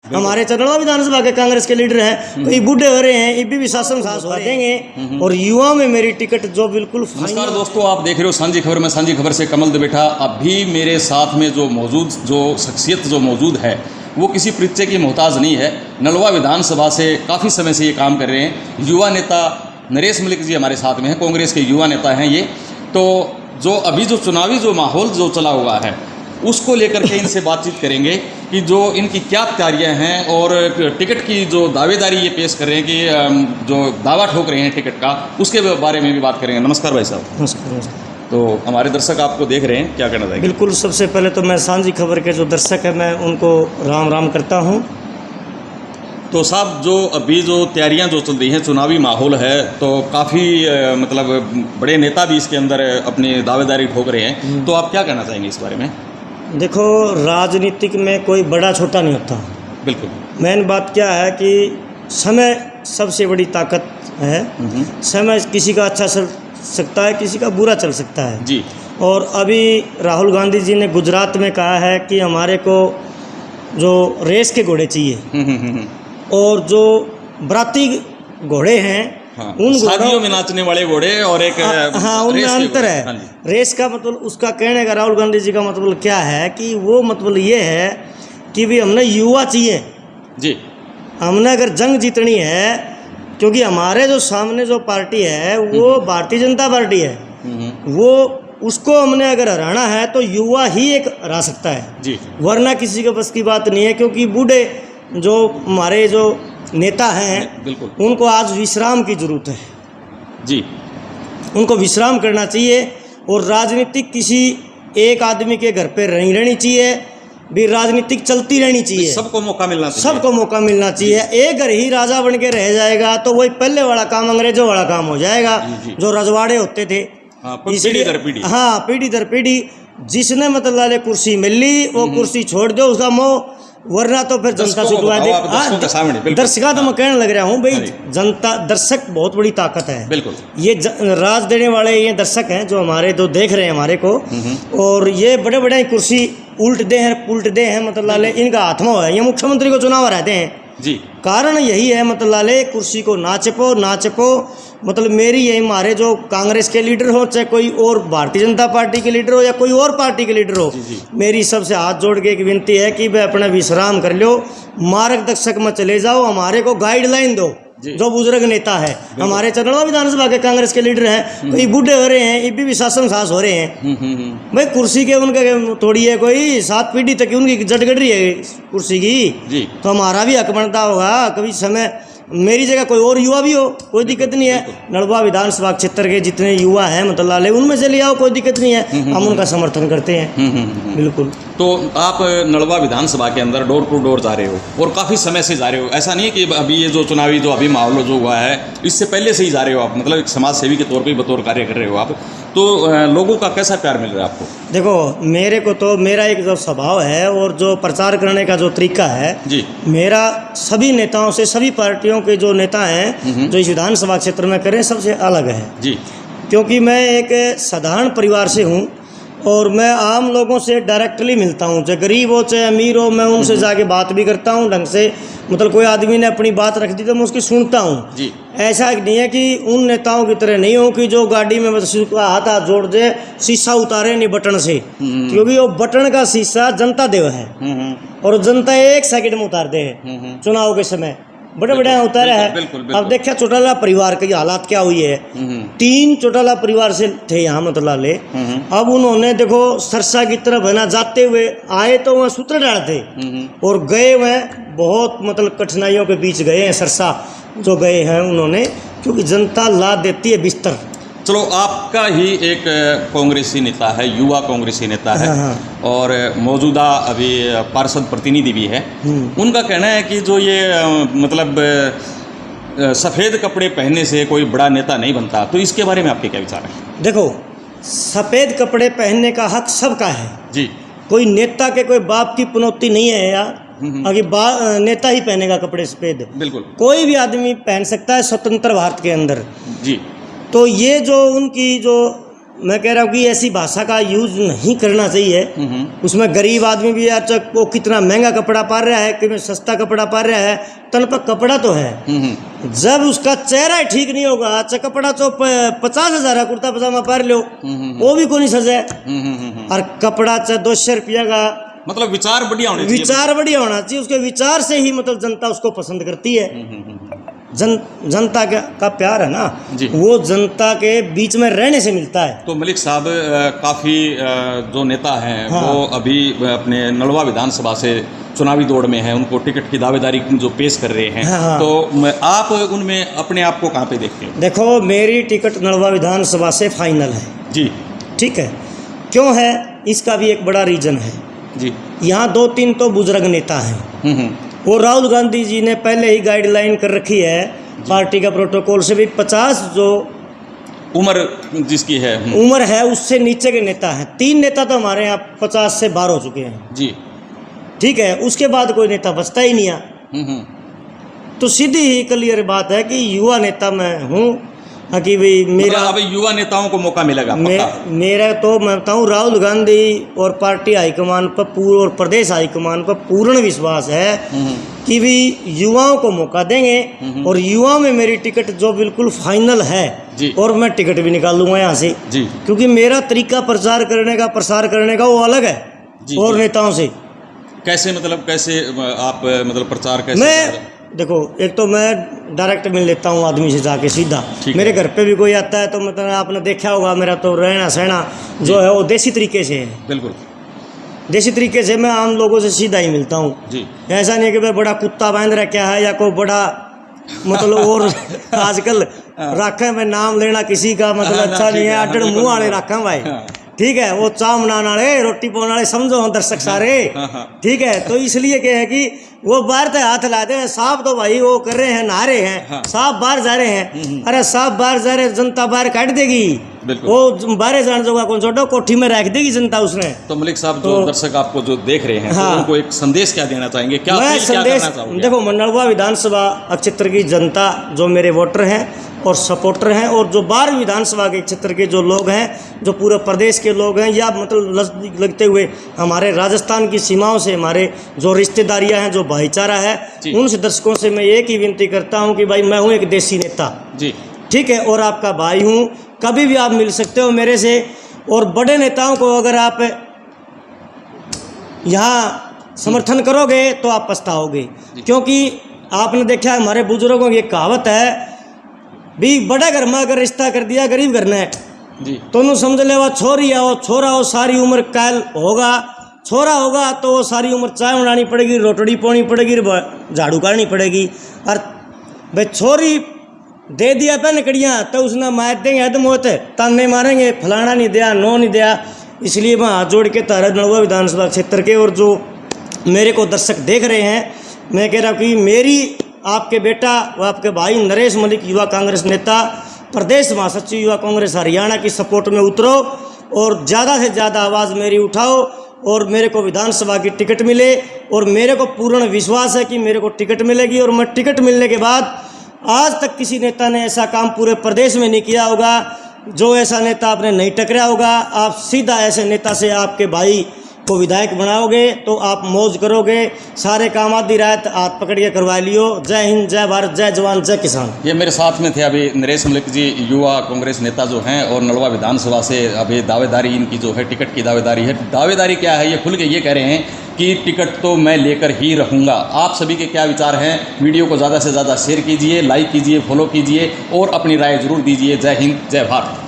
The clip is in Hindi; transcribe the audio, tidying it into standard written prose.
हमारे चंदवा विधानसभा के कांग्रेस के लीडर हैं, तो ये बूढ़े हो रहे हैं, ये भी शासन सास हो देंगे और युवा में मेरी टिकट जो बिल्कुल। नमस्कार दोस्तों, आप देख रहे हो साझी खबर में। साझी खबर से कमल देवेठा। अभी मेरे साथ में जो मौजूद जो शख्सियत जो मौजूद है वो किसी परिचय की मोहताज नहीं है। नलवा विधानसभा से काफ़ी समय से ये काम कर रहे हैं। युवा नेता नरेश मलिक जी हमारे साथ में हैं, कांग्रेस के युवा नेता हैं ये। तो जो अभी जो चुनावी जो माहौल जो चला हुआ है उसको लेकर के इनसे बातचीत करेंगे कि जो इनकी क्या तैयारियां हैं और टिकट की जो दावेदारी ये पेश कर रहे हैं कि जो दावा ठोक रहे हैं टिकट का, उसके बारे में भी बात करेंगे। नमस्कार भाई साहब। नमस्कार। तो हमारे दर्शक आपको देख रहे हैं, क्या कहना चाहिए? बिल्कुल, सबसे पहले तो मैं साझी खबर के जो दर्शक हैं मैं उनको राम राम करता हूँ। तो साहब, जो अभी जो तैयारियां जो चल रही हैं, चुनावी माहौल है, तो काफ़ी मतलब बड़े नेता भी इसके अंदर अपनी दावेदारी ठोक रहे हैं, तो आप क्या कहना चाहेंगे इस बारे में? देखो, राजनीतिक में कोई बड़ा छोटा नहीं होता। बिल्कुल। मेन बात क्या है कि समय सबसे बड़ी ताकत है। समय किसी का अच्छा चल सकता है, किसी का बुरा चल सकता है जी। और अभी राहुल गांधी जी ने गुजरात में कहा है कि हमारे को जो रेस के घोड़े चाहिए और जो बराती घोड़े हैं, हाँ, उन शादियों में नाचने वाले घोड़े और एक हाँ, उनमें अंतर है। हाँ, रेस का मतलब, उसका कहने का राहुल गांधी जी का मतलब क्या है कि वो मतलब ये है कि भी हमने युवा चाहिए जी। हमने अगर जंग जीतनी है, क्योंकि हमारे जो सामने जो पार्टी है वो भारतीय जनता पार्टी है, वो उसको हमने अगर हराना है तो युवा ही एक हरा सकता है जी। वरना किसी के बस की बात नहीं है। क्योंकि बूढ़े जो हमारे जो नेता हैं, बिल्कुल, उनको आज विश्राम की जरूरत है जी। उनको विश्राम करना चाहिए और राजनीतिक किसी एक आदमी के घर पे नहीं रहनी चाहिए, भी राजनीतिक चलती रहनी चाहिए। सबको मौका मिलना चाहिए। सबको मौका मिलना चाहिए। एक घर ही राजा बन के रह जाएगा तो वही पहले वाला काम, अंग्रेजों वाला काम हो जाएगा, जो रजवाड़े होते थे। पीढ़ी दर पीढ़ी। हाँ, पीढ़ी दर पीढ़ी। जिसने मतलब लाले कुर्सी मिल ली वो कुर्सी छोड़ दो, उसका मोह, वरना तो फिर जनता से दुआ दे। दर्शका तो मैं कहने लग रहा हूँ भाई, जनता दर्शक बहुत बड़ी ताकत है। बिल्कुल। ये राज देने वाले ये दर्शक हैं जो हमारे जो देख रहे हैं हमारे को, और ये बड़े बड़े कुर्सी उल्ट दे हैं मतलब लाले इनका आत्मा है। ये मुख्यमंत्री को चुनाव रहते हैं जी। कारण यही है मतलब लाले कुर्सी को ना चपो मतलब मेरी यही, हमारे जो कांग्रेस के लीडर हो, चाहे कोई और भारतीय जनता पार्टी के लीडर हो या कोई और पार्टी के लीडर हो, मेरी सबसे हाथ जोड़ के एक विनती है कि वे अपना विश्राम कर लो, मार्गदर्शक में चले जाओ, हमारे को गाइडलाइन दो। जो बुजुर्ग नेता है, हमारे चंदवा विधानसभा के कांग्रेस के लीडर हैं, तो ये बूढ़े हो रहे हैं, ये भी शासन सास हो रहे हैं। भाई कुर्सी के उनके थोड़ी है, कोई 7 पीढ़ी तक उनकी जटगढ़ रही है कुर्सी की, तो हमारा भी हक बनता होगा कभी समय। मेरी जगह कोई और युवा भी हो, कोई दिक्कत नहीं है। नलवा विधानसभा क्षेत्र के जितने युवा हैं मतलब लाले, उनमें से ले आओ, कोई दिक्कत नहीं है, हम उनका समर्थन करते हैं। बिल्कुल। तो आप नलवा विधानसभा के अंदर डोर टू डोर जा रहे हो और काफ़ी समय से जा रहे हो, ऐसा नहीं कि अभी ये जो चुनावी जो अभी माहौल जो हुआ है इससे पहले से ही जा रहे हो आप, मतलब एक समाज सेवी के तौर पे बतौर कार्य कर रहे हो आप, तो लोगों का कैसा प्यार मिल रहा है आपको? देखो, मेरे को तो मेरा एक जो स्वभाव है और जो प्रचार करने का जो तरीका है जी, मेरा सभी नेताओं से, सभी पार्टियों के जो नेता हैं जो इस विधानसभा क्षेत्र में करें, सबसे अलग है जी। क्योंकि मैं एक साधारण परिवार से हूँ और मैं आम लोगों से डायरेक्टली मिलता हूँ, चाहे गरीब हो चाहे अमीर हो, मैं उनसे जाके बात भी करता हूँ ढंग से। मतलब कोई आदमी ने अपनी बात रख दी तो मैं उसकी सुनता हूँ जी। ऐसा नहीं है कि उन नेताओं की तरह नहीं हो कि जो गाड़ी में बस हाथ जोड़ दे, शीशा उतारे नहीं बटन से, क्योंकि वो बटन का शीशा जनता देव है और जनता 1 सेकंड में उतार दे चुनाव के समय, बड़े बड़े उतारे हैं। अब देखिए चौटाला परिवार की हालात क्या हुई है। 3 चौटाला परिवार से थे यहाँ मतलब ले, अब उन्होंने देखो सरसा की तरफ है ना जाते हुए आए तो वह सूत्र डालते और गए वह बहुत मतलब कठिनाइयों के बीच गए हैं। सरसा जो गए हैं उन्होंने, क्योंकि जनता ला देती है बिस्तर। चलो, आपका ही एक कांग्रेसी नेता है, युवा कांग्रेसी नेता है, और मौजूदा अभी पार्षद प्रतिनिधि भी है, उनका कहना है कि जो ये मतलब सफ़ेद कपड़े पहनने से कोई बड़ा नेता नहीं बनता, तो इसके बारे में आपके क्या विचार हैं? देखो, सफ़ेद कपड़े पहनने का हक सबका है जी। कोई नेता के कोई बाप की पनौती नहीं है यार, आगे नेता ही पहनेगा कपड़े सफ़ेद। बिल्कुल, कोई भी आदमी पहन सकता है स्वतंत्र भारत के अंदर जी। तो ये जो उनकी जो मैं कह रहा हूँ कि ऐसी भाषा का यूज नहीं करना चाहिए। उसमें गरीब आदमी भी है, चाहे वो कितना महंगा कपड़ा पहन रहा है, कि सस्ता कपड़ा पहन रहा है, तन पर कपड़ा तो है। जब उसका चेहरा ठीक नहीं होगा, चाहे कपड़ा तो 50,000 कुर्ता पजामा पहन लो, वो भी कोई नहीं सजा। और कपड़ा चाहे 200 रुपया का, मतलब विचार बढ़िया होने चाहिए। विचार बढ़िया होना चाहिए। उसके विचार से ही मतलब जनता उसको पसंद करती है। जनता का प्यार है ना जी, वो जनता के बीच में रहने से मिलता है। तो मलिक साहब काफ़ी जो नेता हैं हाँ। वो अभी अपने नलवा विधानसभा से चुनावी दौड़ में हैं, उनको टिकट की दावेदारी जो पेश कर रहे हैं। हाँ। तो आप उनमें अपने आप को कहाँ पे देखते हो? देखो, मेरी टिकट नलवा विधानसभा से फाइनल है जी, ठीक है। क्यों है, इसका भी एक बड़ा रीजन है जी। यहाँ 2-3 तो बुजुर्ग नेता हैं। और राहुल गांधी जी ने पहले ही गाइडलाइन कर रखी है पार्टी का प्रोटोकॉल से भी 50 जो उम्र जिसकी है उम्र है उससे नीचे के नेता हैं। 3 नेता तो हमारे यहाँ 50 से बाहर हो चुके हैं जी, ठीक है। उसके बाद कोई नेता बचता ही नहीं है। तो सीधी ही क्लियर बात है कि युवा नेता मैं हूँ कि भाई मेरा मतलब अब युवा नेताओं को मौका मिलेगा पक्का? मेरा तो मैं बताऊँ राहुल गांधी और पार्टी हाईकमान पर और प्रदेश हाईकमान पर पूर्ण विश्वास है कि भी युवाओं को मौका देंगे। और युवाओं में मेरी टिकट जो बिल्कुल फाइनल है जी। और मैं टिकट भी निकाल लूँगा यहाँ से जी, क्योंकि मेरा तरीका प्रचार करने का प्रसार करने का वो अलग है जी, और जी। नेताओं से। कैसे मतलब कैसे आप मतलब प्रचार कैसे? मैं देखो, एक तो मैं डायरेक्ट मिल लेता हूँ आदमी से जाके सीधा। ठीक मेरे है। घर पे भी कोई आता है तो मतलब आपने देखा होगा मेरा तो रहना सहना जो है वो देसी तरीके से है। बिल्कुल देसी तरीके से मैं आम लोगों से सीधा ही मिलता हूँ जी। ऐसा नहीं कि भाई बड़ा कुत्ता बांध रखा है या कोई बड़ा मतलब और आजकल रखा मैं नाम लेना किसी का मतलब अच्छा नहीं है। अटड़ मुँह वाले रखा भाई ठीक है, वो चाह बनाने वाले रोटी पाने वाले समझो हम दर्शक सारे ठीक है। तो इसलिए क्या है कि वो बाहर तक हाथ लाते हैं, साहब तो भाई वो कर रहे हैं, नहा रहे हैं, साहब बाहर जा रहे हैं। अरे साहब बाहर जा रहे, जनता बाहर काट देगी, वो बाहर जाने जोगा कौन छोड़ो, कोठी में रख देगी जनता उसने। तो मलिक साहब जो दर्शक आपको जो देख रहे हैं तो उनको एक संदेश क्या देना चाहेंगे? क्या मैं संदेश देखो, नलवा विधानसभा क्षेत्र की जनता जो मेरे वोटर हैं और सपोर्टर हैं और जो 12 विधानसभा के क्षेत्र के जो लोग हैं, जो पूरे प्रदेश के लोग हैं या मतलब लगते हुए हमारे राजस्थान की सीमाओं से हमारे जो रिश्तेदारियां हैं, जो भाईचारा है, उन दर्शकों से मैं एक ही विनती करता हूं कि भाई मैं हूं एक देसी नेता जी, ठीक है, और आपका भाई हूं। कभी भी आप मिल सकते हो मेरे से। और बड़े नेताओं को अगर आप यहाँ समर्थन करोगे तो आप पछताओगे, क्योंकि आपने देखा हमारे बुजुर्गों की एक कहावत है भी बड़े घर में अगर रिश्ता कर दिया गरीब घर ने जी, तो उन्होंने समझ ले वो छोरी है, वो छोरा हो सारी उम्र कायल होगा, छोरा होगा तो वो सारी उम्र चाय बनानी पड़ेगी, रोटड़ी पानी पड़ेगी, झाड़ू काटनी पड़ेगी। और भाई छोरी दे दिया पे नकड़ियाँ तो उसने मार देंगे हद मौत, ताने मारेंगे, फलाना नहीं दिया, नो नहीं दिया। इसलिए मैं हाथ जोड़ के तारा नलवा विधानसभा क्षेत्र के और जो मेरे को दर्शक देख रहे हैं, मैं कह रहा हूँ कि मेरी आपके बेटा व आपके भाई नरेश मलिक युवा कांग्रेस नेता, प्रदेश महासचिव युवा कांग्रेस हरियाणा की सपोर्ट में उतरो और ज़्यादा से ज़्यादा आवाज़ मेरी उठाओ और मेरे को विधानसभा की टिकट मिले। और मेरे को पूर्ण विश्वास है कि मेरे को टिकट मिलेगी और मैं टिकट मिलने के बाद आज तक किसी नेता ने ऐसा काम पूरे प्रदेश में नहीं किया होगा, जो ऐसा नेता आपने नहीं टकराया होगा। आप सीधा ऐसे नेता से आपके भाई को विधायक बनाओगे तो आप मौज करोगे, सारे काम आधी रात हाथ पकड़ के करवा लियो। जय हिंद, जय भारत, जय जवान, जय किसान। ये मेरे साथ में थे अभी नरेश मलिक जी, युवा कांग्रेस नेता जो हैं और नलवा विधानसभा से अभी दावेदारी इनकी जो है टिकट की दावेदारी है। दावेदारी क्या है, ये खुल के ये कह रहे हैं कि टिकट तो मैं लेकर ही रहूँगा। आप सभी के क्या विचार हैं? वीडियो को ज़्यादा से ज़्यादा शेयर कीजिए, लाइक कीजिए, फॉलो कीजिए और अपनी राय ज़रूर दीजिए। जय हिंद, जय भारत।